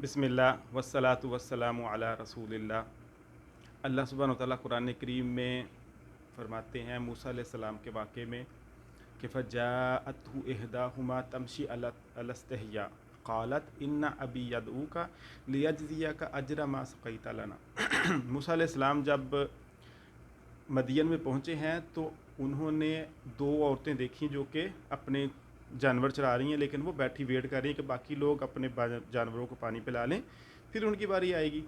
بسم اللہ والصلاۃ والسلام علی رسول اللہ۔ اللہ سبحانہ وتعالیٰ قرآن کریم میں فرماتے ہیں موسیٰ علیہ السلام کے واقعے میں کہ فجاءتہ احداہما تمشی علی استحیاء قالت ان ابی یدعوک لیجزیک اجر ما سقیت لنا۔ موسیٰ علیہ السلام جب مدین میں پہنچے ہیں تو انہوں نے دو عورتیں دیکھیں جو کہ اپنے جانور چرا رہی ہیں، لیکن وہ بیٹھی ویٹ کر رہی ہیں کہ باقی لوگ اپنے جانوروں کو پانی پلا لیں، پھر ان کی باری آئے گی۔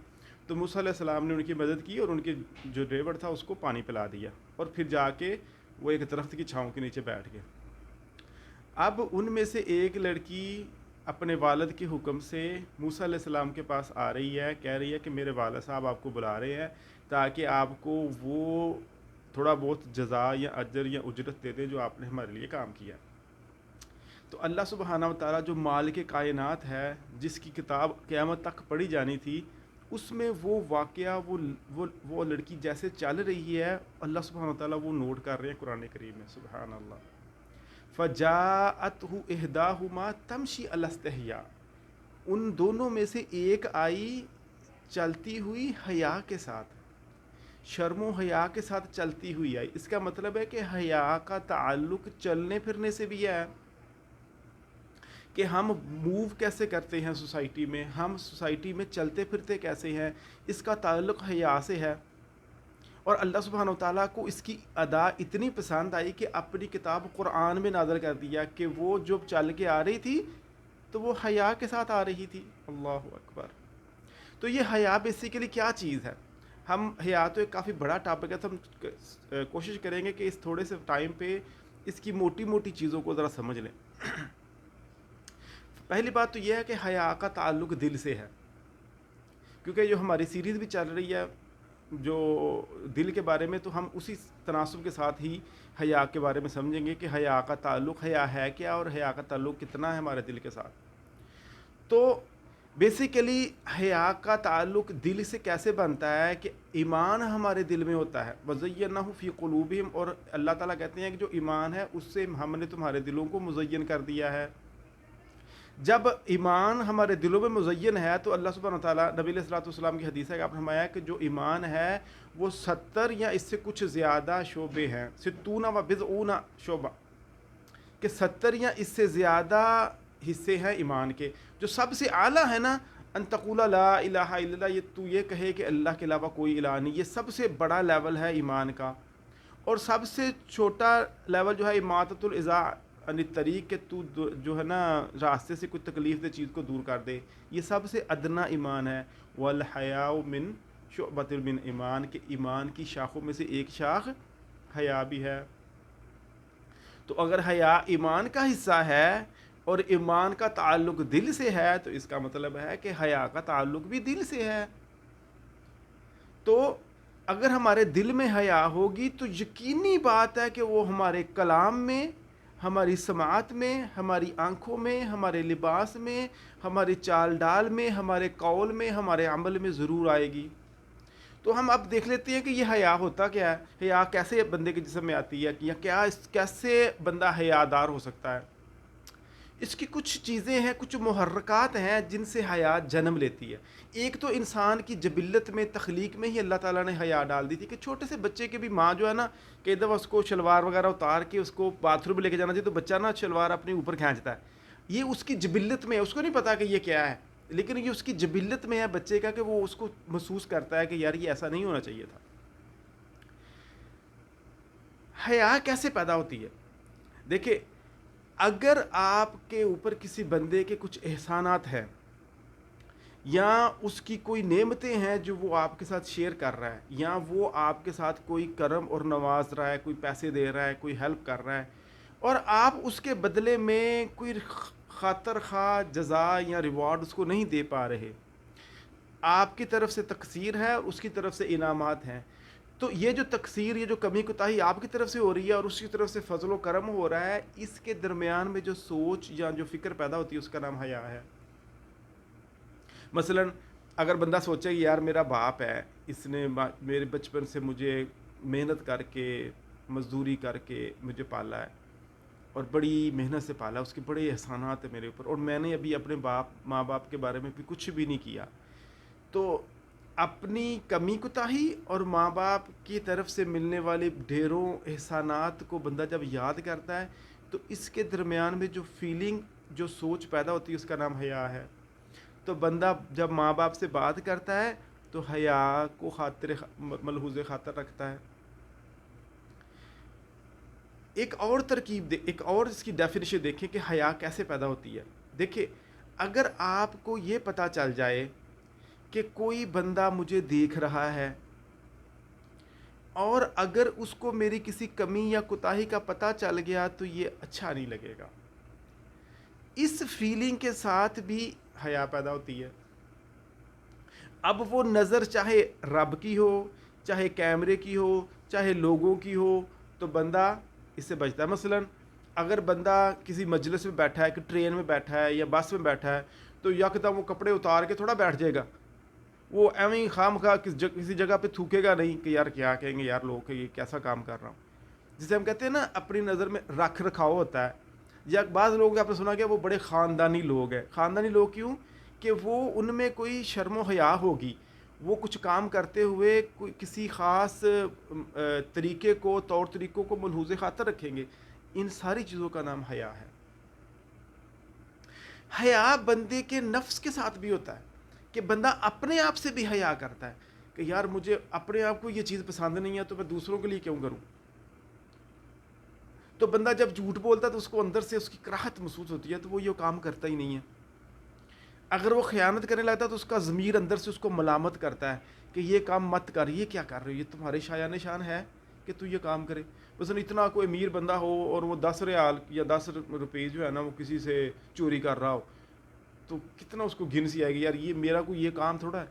تو موسیٰ علیہ السلام نے ان کی مدد کی اور ان کے جو ڈرائیور تھا اس کو پانی پلا دیا، اور پھر جا کے وہ ایک درخت کی چھاؤں کے نیچے بیٹھ گئے۔ اب ان میں سے ایک لڑکی اپنے والد کے حکم سے موسیٰ علیہ السلام کے پاس آ رہی ہے، کہہ رہی ہے کہ میرے والد صاحب آپ کو بلا رہے ہیں تاکہ آپ کو وہ تھوڑا بہت جزا یا اجر یا اجرت دے دیں جو آپ نے ہمارے لیے کام کیا۔ تو اللہ سبحانہ و تعالیٰ جو مالک کائنات ہے، جس کی کتاب قیامت تک پڑھی جانی تھی، اس میں وہ واقعہ وہ لڑکی جیسے چل رہی ہے، اللہ سبحانہ و تعالیٰ وہ نوٹ کر رہے ہیں قرآن کریم میں۔ سبحان اللہ۔ فجاءتہ احداہما تمشی علی استحیاء، ان دونوں میں سے ایک آئی چلتی ہوئی حیا کے ساتھ، شرم و حیا کے ساتھ چلتی ہوئی آئی۔ اس کا مطلب ہے کہ حیا کا تعلق چلنے پھرنے سے بھی ہے، کہ ہم موو کیسے کرتے ہیں سوسائٹی میں، ہم سوسائٹی میں چلتے پھرتے کیسے ہیں، اس کا تعلق حیا سے ہے۔ اور اللہ سبحانہ و تعالیٰ کو اس کی ادا اتنی پسند آئی کہ اپنی کتاب قرآن میں نازل کر دیا کہ وہ جب چل کے آ رہی تھی تو وہ حیا کے ساتھ آ رہی تھی۔ اللہ اکبر۔ تو یہ حیا بیسیکلی کیا چیز ہے؟ ہم حیا تو ایک کافی بڑا ٹاپک ہے، تو ہم کوشش کریں گے کہ اس تھوڑے سے ٹائم پہ اس کی موٹی موٹی چیزوں کو ذرا سمجھ لیں۔ پہلی بات تو یہ ہے کہ حیا کا تعلق دل سے ہے، کیونکہ جو ہماری سیریز بھی چل رہی ہے جو دل کے بارے میں، تو ہم اسی تناسب کے ساتھ ہی حیا کے بارے میں سمجھیں گے کہ حیا کا تعلق، حیا ہے کیا اور حیا کا تعلق کتنا ہے ہمارے دل کے ساتھ۔ تو بیسیکلی حیا کا تعلق دل سے کیسے بنتا ہے کہ ایمان ہمارے دل میں ہوتا ہے، وَزَيَّنَّهُ فِي قُلُوبِهِمْ، اور اللہ تعالیٰ کہتے ہیں کہ جو ایمان ہے اس سے ہم نے تمہارے دلوں کو مزین کر دیا ہے۔ جب ایمان ہمارے دلوں میں مزین ہے تو اللہ سبحانہ وتعالیٰ، نبی علیہ الصلوۃ والسلام کی حدیث ہے کہ آپ نے فرمایا کہ جو ایمان ہے وہ 70 یا اس سے کچھ زیادہ شعبے ہیں، 60 و بضعون شعبہ، کہ 70 یا اس سے زیادہ حصے ہیں ایمان کے۔ جو سب سے اعلیٰ ہے نا، ان تقول لا الہ الا اللہ، یہ تو یہ کہے کہ اللہ کے علاوہ کوئی الہ نہیں، یہ سب سے بڑا لیول ہے ایمان کا۔ اور سب سے چھوٹا لیول جو ہے اماطۃ الاذى عن الطریق، کہ تو جو ہے نا راستے سے کوئی تکلیف دہ چیز کو دور کر دے، یہ سب سے ادنا ایمان ہے۔ والحیاء من شعبۃ من ایمان، کہ ایمان کی شاخوں میں سے ایک شاخ حیا بھی ہے۔ تو اگر حیا ایمان کا حصہ ہے اور ایمان کا تعلق دل سے ہے تو اس کا مطلب ہے کہ حیا کا تعلق بھی دل سے ہے۔ تو اگر ہمارے دل میں حیا ہوگی تو یقینی بات ہے کہ وہ ہمارے کلام میں، ہماری سماعت میں، ہماری آنکھوں میں، ہمارے لباس میں، ہماری چال ڈال میں، ہمارے قول میں، ہمارے عمل میں ضرور آئے گی۔ تو ہم اب دیکھ لیتے ہیں کہ یہ حیا ہوتا کیا ہے، حیا کیسے بندے کے جسم میں آتی ہے، یا کیسے بندہ حیا دار ہو سکتا ہے۔ اس کی کچھ چیزیں ہیں، کچھ محرکات ہیں جن سے حیا جنم لیتی ہے۔ ایک تو انسان کی جبلت میں، تخلیق میں ہی اللہ تعالیٰ نے حیا ڈال دی تھی کہ چھوٹے سے بچے کے بھی ماں جو ہے نا، کہ ایک دفعہ اس کو شلوار وغیرہ اتار کے اس کو باتھ روم لے کے جانا چاہیے تو بچہ نا شلوار اپنے اوپر کھینچتا ہے، یہ اس کی جبلت میں ہے، اس کو نہیں پتا کہ یہ کیا ہے، لیکن یہ اس کی جبلت میں ہے بچے کا، کہ وہ اس کو محسوس کرتا ہے کہ یار یہ ایسا نہیں ہونا چاہیے تھا۔ حیا کیسے پیدا ہوتی ہے؟ دیکھیں، اگر آپ کے اوپر کسی بندے کے کچھ احسانات ہیں یا اس کی کوئی نعمتیں ہیں جو وہ آپ کے ساتھ شیئر کر رہا ہے، یا وہ آپ کے ساتھ کوئی کرم اور نواز رہا ہے، کوئی پیسے دے رہا ہے، کوئی ہیلپ کر رہا ہے، اور آپ اس کے بدلے میں کوئی خاطر خواہ جزا یا ریوارڈ اس کو نہیں دے پا رہے، آپ کی طرف سے تقصیر ہے اور اس کی طرف سے انعامات ہیں، تو یہ جو تقصیر، یہ جو کمی کوتاہی آپ کی طرف سے ہو رہی ہے اور اس کی طرف سے فضل و کرم ہو رہا ہے، اس کے درمیان میں جو سوچ یا جو فکر پیدا ہوتی ہے اس کا نام حیا ہے۔ مثلا اگر بندہ سوچے کہ یار میرا باپ ہے، اس نے میرے بچپن سے مجھے محنت کر کے، مزدوری کر کے مجھے پالا ہے، اور بڑی محنت سے پالا, اس کے بڑے احسانات ہیں میرے اوپر, اور میں نے ابھی اپنے ماں باپ کے بارے میں بھی کچھ بھی نہیں کیا. تو اپنی کمی کوتاہی اور ماں باپ کی طرف سے ملنے والے ڈھیروں احسانات کو بندہ جب یاد کرتا ہے, تو اس کے درمیان میں جو فیلنگ, جو سوچ پیدا ہوتی ہے, اس کا نام حیا ہے. تو بندہ جب ماں باپ سے بات کرتا ہے تو حیا کو ملحوظ خاطر رکھتا ہے. ایک اور ترکیب ایک اور اس کی ڈیفینیشن دیکھیں کہ حیا کیسے پیدا ہوتی ہے. دیکھیں, اگر آپ کو یہ پتہ چل جائے کہ کوئی بندہ مجھے دیکھ رہا ہے, اور اگر اس کو میری کسی کمی یا کوتاہی کا پتہ چل گیا تو یہ اچھا نہیں لگے گا, اس فیلنگ کے ساتھ بھی حیا پیدا ہوتی ہے. اب وہ نظر چاہے رب کی ہو, چاہے کیمرے کی ہو, چاہے لوگوں کی ہو, تو بندہ اس سے بچتا ہے. مثلا اگر بندہ کسی مجلس میں بیٹھا ہے, کہ ٹرین میں بیٹھا ہے یا بس میں بیٹھا ہے, تو یکدم وہ کپڑے اتار کے تھوڑا بیٹھ جائے گا. وہ ایویں خام خواہ کسی جگہ پہ تھوکے گا نہیں کہ یار کیا کہیں گے یار لوگ کہ یہ کیسا کام کر رہا ہوں. جسے ہم کہتے ہیں نا اپنی نظر میں رکھ رکھاؤ ہوتا ہے. یا بعض لوگ آپ نے سنا کہ وہ بڑے خاندانی لوگ ہیں. خاندانی لوگ کیوں؟ کہ وہ ان میں کوئی شرم و حیا ہوگی, وہ کچھ کام کرتے ہوئے کوئی کسی خاص طریقے کو, طور طریقوں کو ملحوظ خاطر رکھیں گے. ان ساری چیزوں کا نام حیا ہے. حیا بندے کے نفس کے ساتھ بھی ہوتا ہے, کہ بندہ اپنے آپ سے بھی حیا کرتا ہے کہ یار مجھے اپنے آپ کو یہ چیز پسند نہیں ہے, تو میں دوسروں کے لیے کیوں کروں. تو بندہ جب جھوٹ بولتا ہے تو اس کو اندر سے اس کی کراہت محسوس ہوتی ہے, تو وہ یہ کام کرتا ہی نہیں ہے. اگر وہ خیانت کرنے لگتا ہے تو اس کا ضمیر اندر سے اس کو ملامت کرتا ہے کہ یہ کام مت کر, یہ کیا کر رہے ہو, یہ تمہارے شایان شان ہے کہ تو یہ کام کرے. مثلا اتنا کوئی امیر بندہ ہو اور وہ 10 ریال یا 10 روپے جو ہے نا وہ کسی سے چوری کر رہا ہو, تو کتنا اس کو گھن سی آئے گی, یار یہ میرا کوئی یہ کام تھوڑا ہے.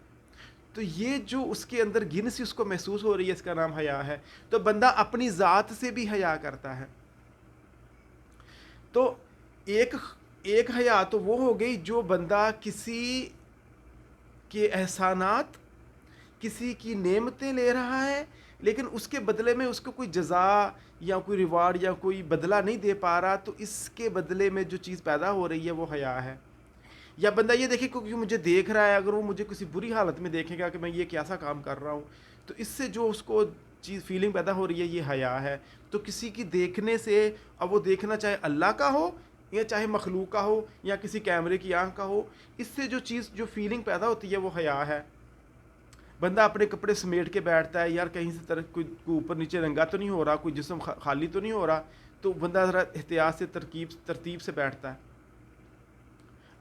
تو یہ جو اس کے اندر گھن سی اس کو محسوس ہو رہی ہے, اس کا نام حیا ہے. تو بندہ اپنی ذات سے بھی حیا کرتا ہے. تو ایک حیا تو وہ ہو گئی جو بندہ کسی کے احسانات, کسی کی نعمتیں لے رہا ہے, لیکن اس کے بدلے میں اس کو کوئی جزا یا کوئی ریوارڈ یا کوئی بدلہ نہیں دے پا رہا, تو اس کے بدلے میں جو چیز پیدا ہو رہی ہے وہ حیا ہے. یا بندہ یہ دیکھے کیونکہ مجھے دیکھ رہا ہے, اگر وہ مجھے کسی بری حالت میں دیکھے گا کہ میں یہ کیسا کام کر رہا ہوں, تو اس سے جو اس کو چیز فیلنگ پیدا ہو رہی ہے یہ حیا ہے. تو کسی کی دیکھنے سے, اب وہ دیکھنا چاہے اللہ کا ہو یا چاہے مخلوق کا ہو یا کسی کیمرے کی آنکھ کا ہو, اس سے جو چیز جو فیلنگ پیدا ہوتی ہے وہ حیا ہے. بندہ اپنے کپڑے سمیٹ کے بیٹھتا ہے, یار کہیں سے کوئی اوپر نیچے رنگا تو نہیں ہو رہا, کوئی جسم خالی تو نہیں ہو رہا, تو بندہ ذرا احتیاط سے ترتیب سے بیٹھتا ہے.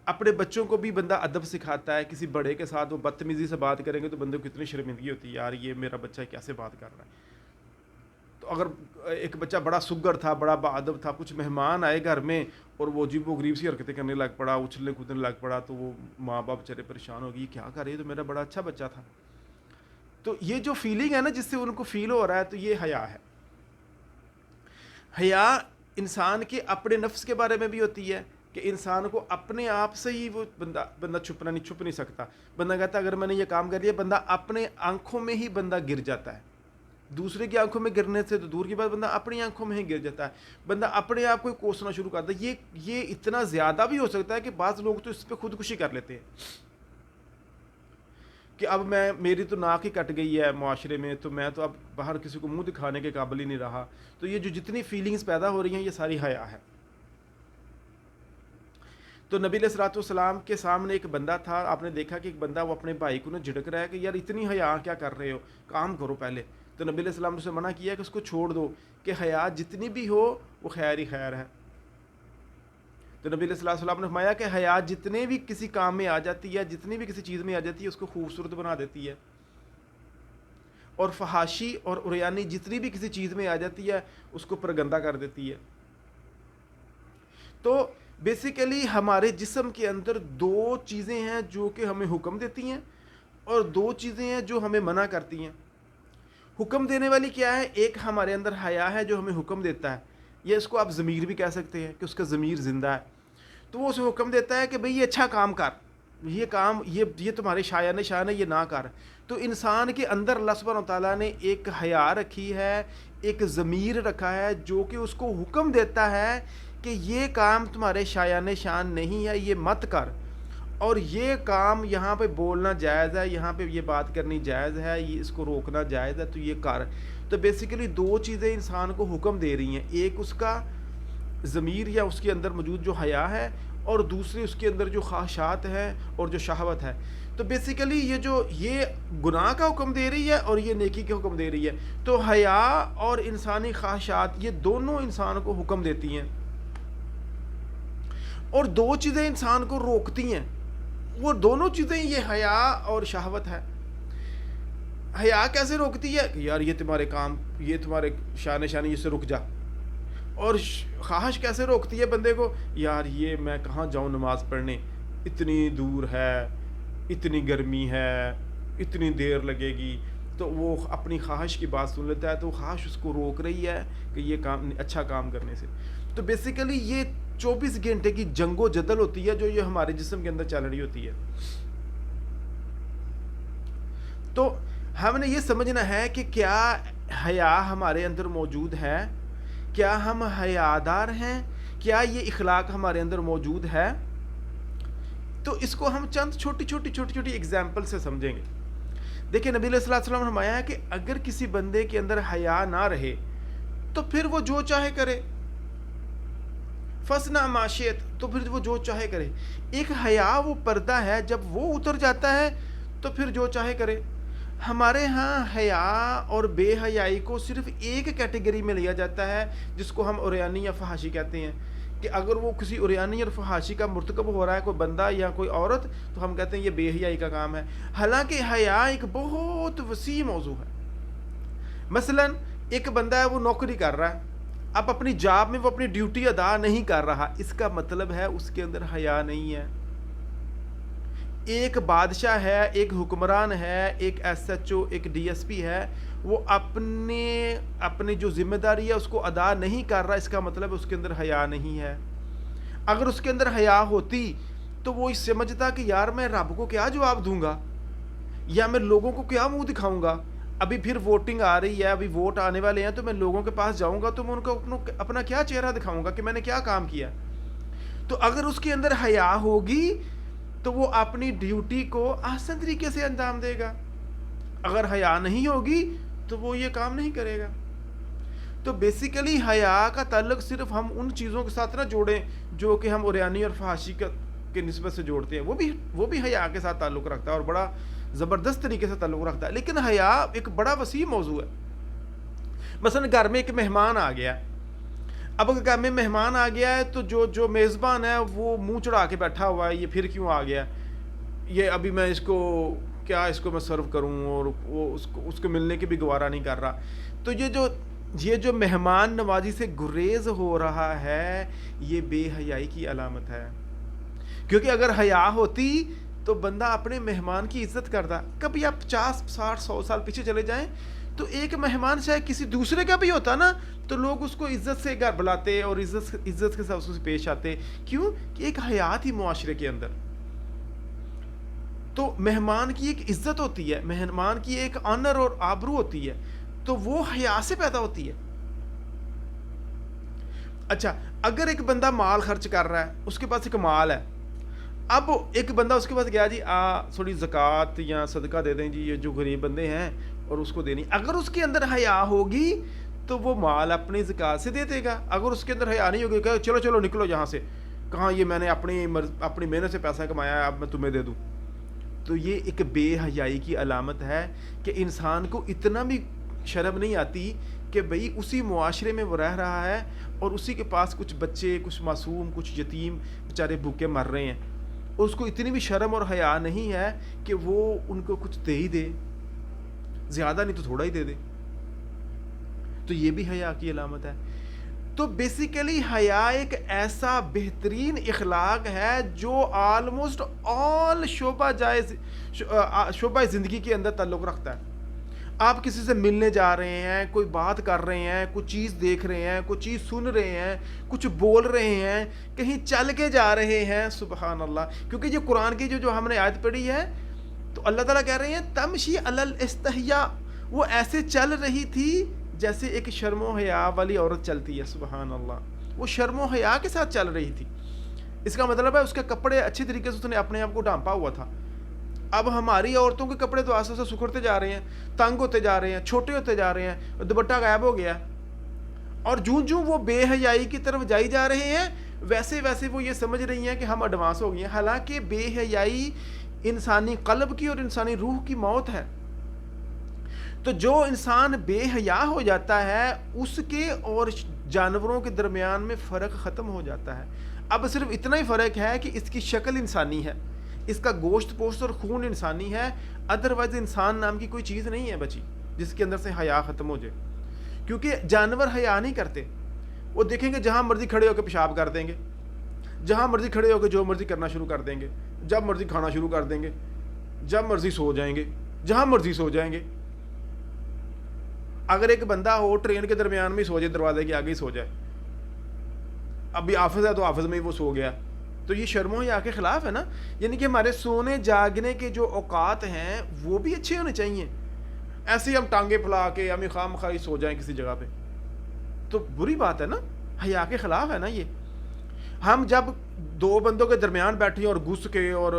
اپنے بچوں کو بھی بندہ ادب سکھاتا ہے, کسی بڑے کے ساتھ وہ بدتمیزی سے بات کریں گے تو بندے کو کتنی شرمندگی ہوتی ہے, یار یہ میرا بچہ کیسے بات کر رہا ہے. تو اگر ایک بچہ بڑا سگر تھا, بڑا باادب تھا, کچھ مہمان آئے گھر میں اور وہ عجیب و غریب سی حرکتیں کرنے لگ پڑا, اچھلنے کودنے لگ پڑا, تو وہ ماں باپ بچارے پریشان ہو گئی, کیا کر رہے, تو میرا بڑا اچھا بچہ تھا. تو یہ جو فیلنگ ہے نا جس سے ان کو فیل ہو رہا ہے, تو یہ حیا ہے. حیا انسان کے اپنے نفس کے بارے میں بھی ہوتی ہے, کہ انسان کو اپنے آپ سے ہی وہ بندہ چھپ نہیں سکتا. بندہ کہتا ہے اگر میں نے یہ کام کر لیا, بندہ اپنے آنکھوں میں ہی بندہ گر جاتا ہے. دوسرے کی آنکھوں میں گرنے سے تو دور کی بات, بندہ اپنی آنکھوں میں ہی گر جاتا ہے. بندہ اپنے آپ کو کوسنا شروع کرتا ہے. یہ اتنا زیادہ بھی ہو سکتا ہے کہ بعض لوگ تو اس پہ خودکشی کر لیتے ہیں کہ اب میری تو ناک ہی کٹ گئی ہے معاشرے میں, تو میں تو اب باہر کسی کو منہ دکھانے کے قابل ہی نہیں رہا. تو یہ جو جتنی فیلنگز پیدا ہو رہی ہیں یہ ساری حیا ہے. تو نبی علیہ الصلوۃ والسلام کے سامنے ایک بندہ تھا, آپ نے دیکھا کہ ایک بندہ وہ اپنے بھائی کو نہ جھڑک رہا ہے کہ یار اتنی حیا کیا کر رہے ہو, کام کرو پہلے. تو نبی علیہ السلام نے اسے منع کیا کہ اس کو چھوڑ دو, کہ حیا جتنی بھی ہو وہ خیر ہی خیر ہے. تو نبی علیہ السلام نے فرمایا کہ حیا جتنے بھی کسی کام میں آ جاتی ہے, جتنی بھی کسی چیز میں آ جاتی ہے, اس کو خوبصورت بنا دیتی ہے. اور فحاشی اور عریانی جتنی بھی کسی چیز میں آ جاتی ہے اس کو پرگندہ کر دیتی ہے. تو بیسیکلی ہمارے جسم کے اندر دو چیزیں ہیں جو کہ ہمیں حکم دیتی ہیں, اور دو چیزیں ہیں جو ہمیں منع کرتی ہیں. حکم دینے والی کیا ہے؟ ایک ہمارے اندر حیا ہے جو ہمیں حکم دیتا ہے, یا اس کو آپ ضمیر بھی کہہ سکتے ہیں کہ اس کا ضمیر زندہ ہے. تو وہ اسے حکم دیتا ہے کہ بھئی یہ اچھا کام کر, یہ کام یہ تمہارے شایان شان ہے, یہ نہ کر. تو انسان کے اندر اللہ سبحانہ و تعالیٰ نے ایک حیا رکھی ہے, ایک ضمیر رکھا ہے جو کہ اس کو حکم دیتا ہے کہ یہ کام تمہارے شایان شان نہیں ہے، یہ مت کر، اور یہ کام یہاں پہ بولنا جائز ہے، یہاں پہ یہ بات کرنی جائز ہے، یہ اس کو روکنا جائز ہے، تو یہ کر. تو بیسیکلی دو چیزیں انسان کو حکم دے رہی ہیں، ایک اس کا ضمیر یا اس کے اندر موجود جو حیا ہے، اور دوسری اس کے اندر جو خواہشات ہیں اور جو شہوت ہے. تو بیسیکلی یہ گناہ کا حکم دے رہی ہے اور یہ نیکی کا حکم دے رہی ہے. تو حیا اور انسانی خواہشات یہ دونوں انسان کو حکم دیتی ہیں، اور دو چیزیں انسان کو روکتی ہیں. وہ دونوں چیزیں یہ حیا اور شہوت ہے. حیا کیسے روکتی ہے کہ یار یہ تمہارے کام، یہ تمہارے شان شانی، اس سے رک جا. اور خواہش کیسے روکتی ہے بندے کو، یار یہ میں کہاں جاؤں نماز پڑھنے، اتنی دور ہے، اتنی گرمی ہے، اتنی دیر لگے گی. تو وہ اپنی خواہش کی بات سن لیتا ہے، تو خواہش اس کو روک رہی ہے کہ یہ کام اچھا کام کرنے سے. تو بیسیکلی یہ 24 گھنٹے کی جنگ و جدل ہوتی ہے جو یہ ہمارے جسم کے اندر چل رہی ہوتی ہے. تو ہم نے یہ سمجھنا ہے کہ کیا حیا ہمارے اندر موجود ہے، کیا ہم حیادار ہیں، کیا یہ اخلاق ہمارے اندر موجود ہے. تو اس کو ہم چند چھوٹی چھوٹی ایگزامپل سے سمجھیں گے. دیکھیں نبی علیہ الصلوۃ والسلام نے فرمایا ہے کہ اگر کسی بندے کے اندر حیا نہ رہے تو پھر وہ جو چاہے کرے، فَاصْنَعْ مَا شِئْتَ، تو پھر وہ جو چاہے کرے. ایک حیا وہ پردہ ہے، جب وہ اتر جاتا ہے تو پھر جو چاہے کرے. ہمارے ہاں حیا اور بے حیائی کو صرف ایک کیٹیگری میں لیا جاتا ہے جس کو ہم عریانی یا فحاشی کہتے ہیں، کہ اگر وہ کسی عریانی اور فحاشی کا مرتکب ہو رہا ہے کوئی بندہ یا کوئی عورت، تو ہم کہتے ہیں یہ بے حیائی کا کام ہے. حالانکہ حیا ایک بہت وسیع موضوع ہے. مثلا ایک بندہ ہے، وہ نوکری کر رہا ہے، اب اپنی جاب میں وہ اپنی ڈیوٹی ادا نہیں کر رہا، اس کا مطلب ہے اس کے اندر حیا نہیں ہے. ایک بادشاہ ہے، ایک حکمران ہے، ایک ایس ایچ او، ایک ڈی ایس پی ہے، وہ اپنی جو ذمہ داری ہے اس کو ادا نہیں کر رہا، اس کا مطلب اس کے اندر حیا نہیں ہے. اگر اس کے اندر حیا ہوتی تو وہ سمجھتا کہ یار میں رب کو کیا جواب دوں گا، یا میں لوگوں کو کیا منہ دکھاؤں گا. ابھی پھر ووٹنگ آ رہی ہے، ابھی ووٹ آنے والے ہیں، تو میں لوگوں کے پاس جاؤں گا تو میں ان کو اپنا کیا چہرہ دکھاؤں گا کہ میں نے کیا کام کیا. تو اگر اس کے اندر حیا ہوگی تو وہ اپنی ڈیوٹی کو آسان طریقے سے انجام دے گا. اگر حیا نہیں ہوگی تو وہ یہ کام نہیں کرے گا. تو بیسیکلی حیا کا تعلق صرف ہم ان چیزوں کے ساتھ نہ جوڑیں جو کہ ہم عریانی اور فحاشی کے نسبت سے جوڑتے ہیں، وہ بھی حیا کے ساتھ تعلق رکھتا ہے اور بڑا زبردست طریقے سے تعلق رکھتا ہے. لیکن حیا ایک بڑا وسیع موضوع ہے. مثلا گھر میں ایک مہمان آ گیا، اب اگر گھر میں مہمان آ گیا ہے تو جو میزبان ہے وہ منہ چڑھا کے بیٹھا ہوا ہے، یہ پھر کیوں آ گیا، یہ ابھی میں اس کو میں سرو کروں، اور وہ اس کو ملنے کی بھی گوارا نہیں کر رہا. تو یہ جو مہمان نوازی سے گریز ہو رہا ہے، یہ بے حیائی کی علامت ہے. کیونکہ اگر حیا ہوتی تو بندہ اپنے مہمان کی عزت کرتا. کبھی آپ 50 60 100 سال پیچھے چلے جائیں تو ایک مہمان چاہے کسی دوسرے کا بھی ہوتا نا، تو لوگ اس کو عزت سے گھر بلاتے اور عزت کے ساتھ اس سے پیش آتے. کیوں؟ کہ ایک حیا تھی معاشرے کے اندر. تو مہمان کی ایک عزت ہوتی ہے، مہمان کی ایک آنر اور آبرو ہوتی ہے، تو وہ حیا سے پیدا ہوتی ہے. اچھا، اگر ایک بندہ مال خرچ کر رہا ہے، اس کے پاس ایک مال ہے، اب ایک بندہ اس کے پاس گیا، جی تھوڑی زکوٰۃ یا صدقہ دے دیں جی، یہ جو غریب بندے ہیں اور اس کو دینی. اگر اس کے اندر حیا ہوگی تو وہ مال اپنی زکوٰۃ سے دے دے گا. اگر اس کے اندر حیا نہیں ہوگی کہ چلو نکلو یہاں سے، کہاں یہ میں نے اپنی محنت سے پیسہ کمایا ہے، اب میں تمہیں دے دوں. تو یہ ایک بے حیائی کی علامت ہے کہ انسان کو اتنا بھی شرم نہیں آتی کہ بھئی اسی معاشرے میں وہ رہ رہا ہے اور اسی کے پاس کچھ بچے، کچھ معصوم، کچھ یتیم بیچارے بھوکے مر رہے ہیں، اور اس کو اتنی بھی شرم اور حیا نہیں ہے کہ وہ ان کو کچھ دے ہی دے، زیادہ نہیں تو تھوڑا ہی دے دے. تو یہ بھی حیا کی علامت ہے. تو بیسیکلی حیا ایک ایسا بہترین اخلاق ہے جو آلموسٹ آل شعبہ زندگی کے اندر تعلق رکھتا ہے. آپ کسی سے ملنے جا رہے ہیں، کوئی بات کر رہے ہیں، کوئی چیز دیکھ رہے ہیں، کوئی چیز سن رہے ہیں، کچھ بول رہے ہیں، کہیں چل کے جا رہے ہیں، سبحان اللہ. کیونکہ یہ قرآن کی جو ہم نے آیت پڑھی ہے تو اللہ تعالیٰ کہہ رہے ہیں تمشی علی الاستحیاء، وہ ایسے چل رہی تھی جیسے ایک شرم و حیا والی عورت چلتی ہے. سبحان اللہ. وہ شرم و حیا کے ساتھ چل رہی تھی. اس کا مطلب ہے اس کے کپڑے اچھی طریقے سے اس نے اپنے آپ کو ڈھانپا ہوا تھا. اب ہماری عورتوں کے کپڑے تو آستے سے سکھڑتے جا رہے ہیں, تنگ ہوتے جا رہے ہیں, چھوٹے ہوتے جا رہے ہیں, دوپٹہ غائب ہو گیا, اور جوں جوں وہ بے حیائی کی طرف جائی جا رہے ہیں ویسے ویسے وہ یہ سمجھ رہی ہیں کہ ہم ایڈوانس ہو گئے ہیں. حالانکہ بے حیائی انسانی قلب کی اور انسانی روح کی موت ہے. تو جو انسان بے حیا ہو جاتا ہے اس کے اور جانوروں کے درمیان میں فرق ختم ہو جاتا ہے. اب صرف اتنا ہی فرق ہے کہ اس کی شکل انسانی ہے, اس کا گوشت پوشت اور خون انسانی ہے, ادروائز انسان نام کی کوئی چیز نہیں ہے بچی جس کے اندر سے حیا ختم ہو جائے. کیونکہ جانور حیا نہیں کرتے, وہ دیکھیں گے جہاں مرضی کھڑے ہو کے پیشاب کر دیں گے, جہاں مرضی کھڑے ہو کے جو مرضی کرنا شروع کر دیں گے, جب مرضی کھانا شروع کر دیں گے, جب مرضی سو جائیں گے, جہاں مرضی سو جائیں گے. اگر ایک بندہ ہو ٹرین کے درمیان میں سو جائے, دروازے کے آگے ہی سو جائے, ابھی آفس ہے تو آفس میں ہی وہ سو گیا, تو یہ شرم و حیا کے خلاف ہے نا. یعنی کہ ہمارے سونے جاگنے کے جو اوقات ہیں وہ بھی اچھے ہونے چاہیے. ایسے ہی ہم ٹانگیں پھیلا کے ہم خام خواہ سو جائیں کسی جگہ پہ تو بری بات ہے نا, حیا کے خلاف ہے نا یہ. ہم جب دو بندوں کے درمیان بیٹھیں اور گھس کے اور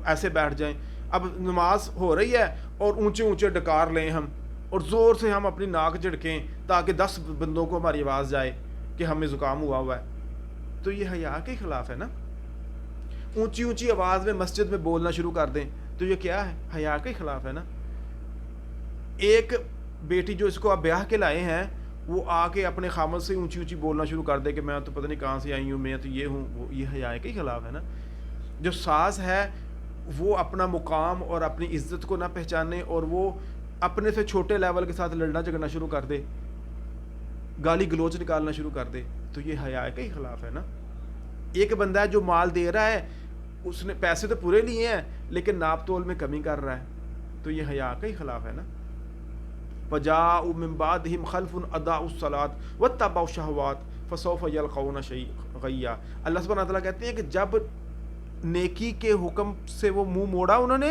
ایسے بیٹھ جائیں, اب نماز ہو رہی ہے اور اونچے اونچے ڈکار لیں ہم اور زور سے ہم اپنی ناک جھڑکیں تاکہ 10 بندوں کو ہماری آواز جائے کہ ہمیں زکام ہوا ہے, تو یہ حیا کے خلاف ہے نا. اونچی اونچی آواز میں مسجد میں بولنا شروع کر دیں تو یہ کیا ہے, حیا کے خلاف ہے نا. ایک بیٹی جو اس کو آپ بیاہ کے لائے ہیں وہ آ کے اپنے خامد سے اونچی اونچی بولنا شروع کر دے کہ میں تو پتہ نہیں کہاں سے آئی ہوں, میں تو یہ ہوں, وہ یہ حیا کے خلاف ہے نا. جو ساز ہے وہ اپنا مقام اور اپنی عزت کو نہ پہچانے اور وہ اپنے سے چھوٹے لیول کے ساتھ لڑنا جھگڑنا شروع کر دے, گالی گلوچ نکالنا شروع کر دے, تو یہ حیا کے خلاف ہے نا. ایک بندہ ہے جو مال دے رہا ہے, اس نے پیسے تو پورے لیے ہیں لیکن ناپ تول میں کمی کر رہا ہے, تو یہ حیا کے خلاف ہے نا. فجاءوا من بعدهم خلف اضاعوا الصلاة واتبعوا الشهوات فسوف يلقون غیا. اللہ سبحانہ وتعالیٰ کہتے ہیں کہ جب نیکی کے حکم سے وہ منہ موڑا انہوں نے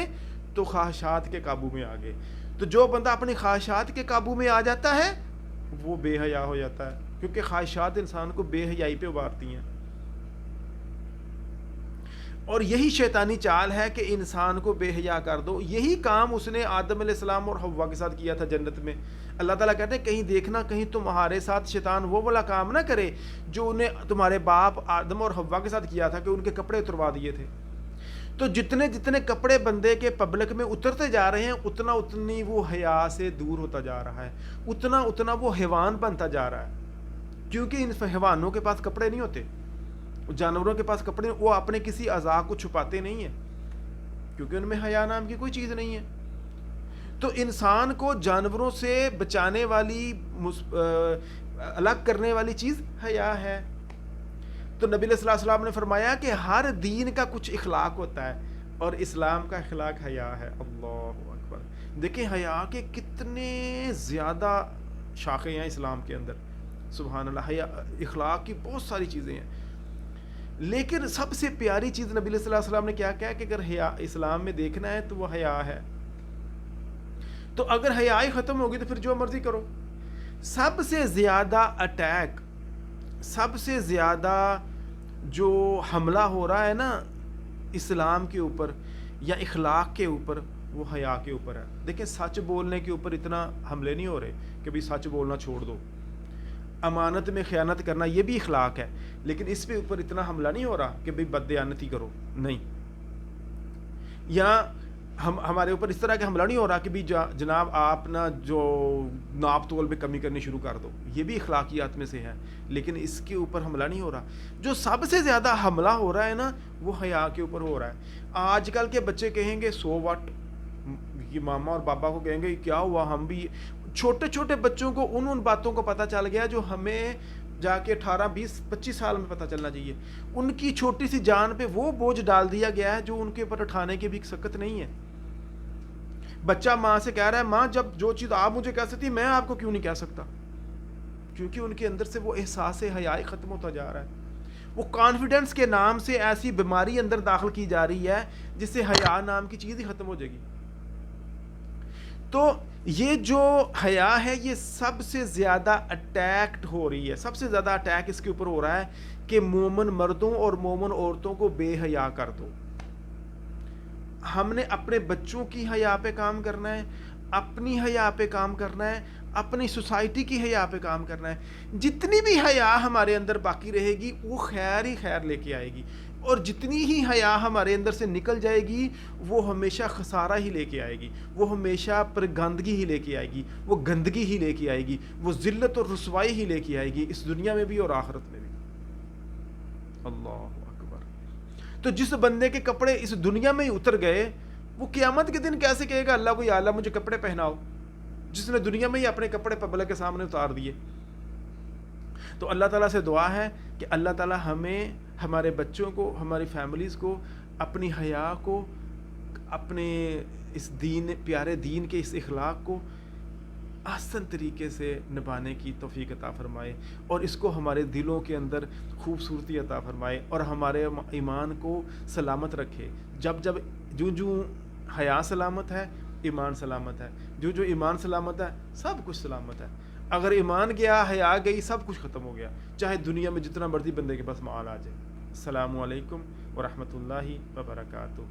تو خواہشات کے قابو میں آ گئے. تو جو بندہ اپنی خواہشات کے قابو میں آ جاتا ہے وہ بے حیا ہو جاتا ہے, کیونکہ خواہشات انسان کو بے حیائی پہ ابھارتی ہیں. اور یہی شیطانی چال ہے کہ انسان کو بے حیا کر دو. یہی کام اس نے آدم علیہ السلام اور حوا کے ساتھ کیا تھا جنت میں. اللہ تعالیٰ کہتے ہیں کہیں دیکھنا کہیں تمہارے ساتھ شیطان وہ والا کام نہ کرے جو انہیں تمہارے باپ آدم اور حوا کے ساتھ کیا تھا کہ ان کے کپڑے اتروا دیے تھے. تو جتنے جتنے کپڑے بندے کے پبلک میں اترتے جا رہے ہیں اتنا اتنی وہ حیا سے دور ہوتا جا رہا ہے, اتنا اتنا وہ حیوان بنتا جا رہا ہے. کیونکہ ان حیوانوں کے پاس کپڑے نہیں ہوتے, جانوروں کے پاس کپڑے, وہ اپنے کسی اعضاء کو چھپاتے نہیں ہیں کیونکہ ان میں حیا نام کی کوئی چیز نہیں ہے. تو انسان کو جانوروں سے بچانے والی الگ کرنے والی چیز حیا ہے. تو نبی صلی اللہ علیہ وسلم نے فرمایا کہ ہر دین کا کچھ اخلاق ہوتا ہے اور اسلام کا اخلاق حیا ہے. اللہ اکبر. دیکھیں حیا کے کتنے زیادہ شاخیں ہیں اسلام کے اندر, سبحان اللہ. حیا اخلاق کی بہت ساری چیزیں ہیں, لیکن سب سے پیاری چیز نبی صلی اللہ علیہ وسلم نے کیا کہا کہ اگر حیا اسلام میں دیکھنا ہے تو وہ حیا ہے. تو اگر حیا ہی ختم ہوگی تو پھر جو مرضی کرو. سب سے زیادہ اٹیک, سب سے زیادہ جو حملہ ہو رہا ہے نا اسلام کے اوپر یا اخلاق کے اوپر, وہ حیا کے اوپر ہے. دیکھیں سچ بولنے کے اوپر اتنا حملے نہیں ہو رہے کہ بھئی سچ بولنا چھوڑ دو. امانت میں خیانت کرنا یہ بھی اخلاق ہے, لیکن اس پہ اوپر اتنا حملہ نہیں ہو رہا کہ بھئی بددیانتی کرو, نہیں. یا ہمارے اوپر اس طرح کا حملہ نہیں ہو رہا کہ بھی جناب آپ نا جو ناپ تول میں کمی کرنی شروع کر دو, یہ بھی اخلاقیات میں سے ہے, لیکن اس کے اوپر حملہ نہیں ہو رہا. جو سب سے زیادہ حملہ ہو رہا ہے نا وہ حیا کے اوپر ہو رہا ہے. آج کل کے بچے کہیں گے سو واٹ, یہ ماما اور بابا کو کہیں گے کیا ہوا, ہم بھی. چھوٹے چھوٹے بچوں کو ان باتوں کو پتہ چل گیا جو ہمیں جا کے 18 20 25 سال میں پتہ چلنا چاہیے. ان کی چھوٹی سی جان پہ وہ بوجھ ڈال دیا گیا ہے جو ان کے اوپر اٹھانے کی بھی سکت نہیں ہے. بچہ ماں سے کہہ رہا ہے ماں جب جو چیز آپ مجھے کہہ سکتی میں آپ کو کیوں نہیں کہہ سکتا, کیونکہ ان کے اندر سے وہ احساس حیا ختم ہوتا جا رہا ہے. وہ کانفیڈنس کے نام سے ایسی بیماری اندر داخل کی جا رہی ہے جس سے حیا نام کی چیز ہی ختم ہو جائے گی. تو یہ جو حیا ہے یہ سب سے زیادہ اٹیکڈ ہو رہی ہے، سب سے زیادہ اٹیک اس کے اوپر ہو رہا ہے کہ مومن مردوں اور مومن عورتوں کو بے حیا کر دو۔ ہم نے اپنے بچوں کی حیا پہ کام کرنا ہے، اپنی حیا پہ کام کرنا ہے، اپنی سوسائٹی کی حیا پہ کام کرنا ہے۔ جتنی بھی حیا ہمارے اندر باقی رہے گی وہ خیر ہی خیر لے کے آئے گی، اور جتنی ہی حیا ہمارے اندر سے نکل جائے گی وہ ہمیشہ خسارہ ہی لے کے آئے گی، وہ ہمیشہ پرگندگی ہی لے کے آئے گی، وہ گندگی ہی لے کے آئے گی، وہ ذلت اور رسوائی ہی لے کے آئے گی، اس دنیا میں بھی اور آخرت میں بھی۔ اللہ اکبر۔ تو جس بندے کے کپڑے اس دنیا میں ہی اتر گئے وہ قیامت کے دن کیسے کہے گا اللہ کو یا اللہ مجھے کپڑے پہناؤ، جس نے دنیا میں ہی اپنے کپڑے پبلک کے سامنے اتار دیے۔ تو اللہ تعالیٰ سے دعا ہے کہ اللہ تعالیٰ ہمیں، ہمارے بچوں کو، ہماری فیملیز کو اپنی حیا کو، اپنے اس دین، پیارے دین کے اس اخلاق کو احسن طریقے سے نبھانے کی توفیق عطا فرمائے، اور اس کو ہمارے دلوں کے اندر خوبصورتی عطا فرمائے، اور ہمارے ایمان کو سلامت رکھے۔ جو حیا سلامت ہے ایمان سلامت ہے، جو ایمان سلامت ہے سب کچھ سلامت ہے۔ اگر ایمان گیا، حیا گئی، سب کچھ ختم ہو گیا، چاہے دنیا میں جتنا مرضی بندے کے پاس مال آ جائے۔ السلام علیکم ورحمۃ اللہ وبرکاتہ۔